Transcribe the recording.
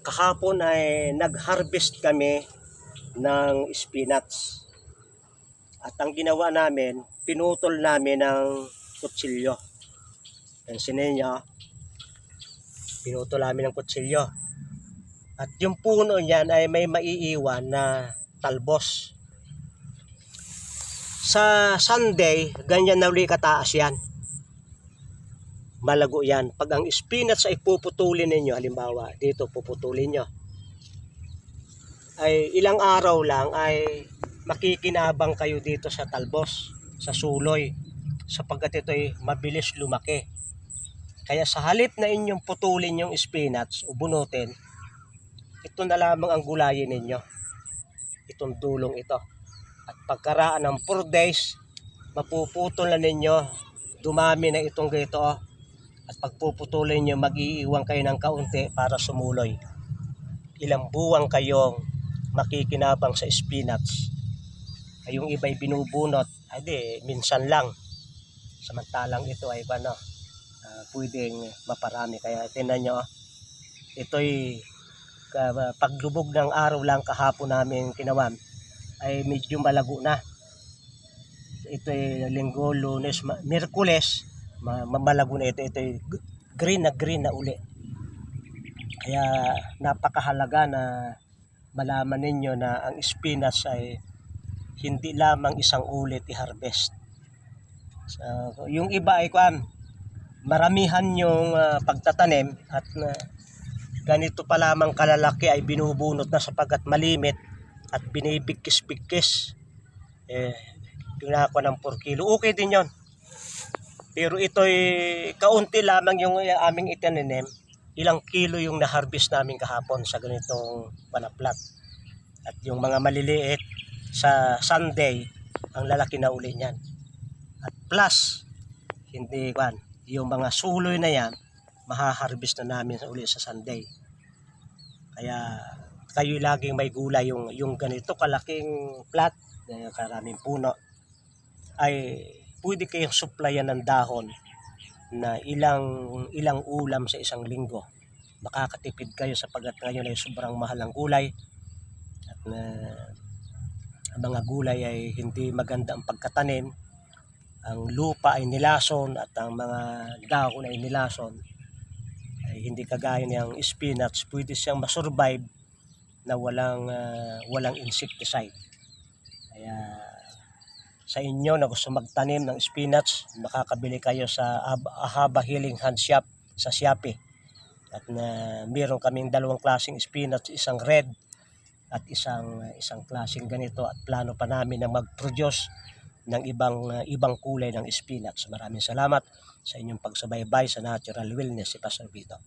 Kahapon ay nag-harvest kami ng spinach. At ang ginawa namin, pinutol namin ng kutsilyo. Yan sininyo, pinutol namin ng kutsilyo. At yung puno niyan ay may maiiwan na talbos. Sa Sunday, ganyan na uli kataas yan. Malago yan. Pag ang spinach ay puputulin ninyo, halimbawa dito puputulin nyo, ay ilang araw lang ay makikinabang kayo dito sa talbos, sa suloy, sapagkat ito ay mabilis lumaki. Kaya sa halip na inyong putulin yung spinach o bunutin, ito na lamang ang gulayin ninyo, itong dulong ito. At pagkaraan ng 4 days, mapuputol na ninyo, dumami na itong ganito. At pagpuputulin nyo, mag-iiwan kayo ng kaunti para sumuloy. Ilang buwang kayong makikinabang sa spinach. Ay yung iba'y binubunot, ay di, minsan lang. Samantalang ito ay pwedeng maparami. Kaya tingnan nyo, ito'y paglubog ng araw lang kahapon namin kinawan, ay medyo malago na. Ito'y Linggo, Lunes, Miyerkules, malago na ito. Ito'y green na uli. Kaya napakahalaga na malaman ninyo na ang spinach ay hindi lamang isang ulit i-harvest. So, yung iba ay maramihan yung pagtatanim at ganito pa lamang kalalaki ay binubunot na sapagkat malimit at binibigkis-bigkis. Pinako ng 4 kilo. Okay din yon. Pero ito'y kaunti lamang yung aming itinanim. Ilang kilo yung na-harvest namin kahapon sa ganitong panaplat. At yung mga maliliit sa Sunday, ang lalaki na uli niyan. At plus, hindi yung mga suloy na yan, mahaharvest na namin uli sa Sunday. Kaya kayo laging may gulay, yung ganito kalaking plat, karaming puno, ay pwede kayong supplyan ng dahon na ilang ulam sa isang linggo. Makakatipid kayo sapagkat ngayon ay sobrang mahal ng gulay. At ang mga gulay ay hindi maganda ang pagkatanim. Ang lupa ay nilason at ang mga dahon ay nilason. Ay hindi kagaya ng spinach, pwede siyang masurvive na walang insecticide. Kaya sa inyo na gusto magtanim ng spinach, makakabili kayo sa Ahaba Healing Hand Shop sa Shopee. At meron kaming 2 klaseng spinach, isang red at isang klaseng ganito, at plano pa namin na mag-produce ng ibang kulay ng spinach. Maraming salamat sa inyong pagsubaybay sa Natural Wellness si Pastor Vito.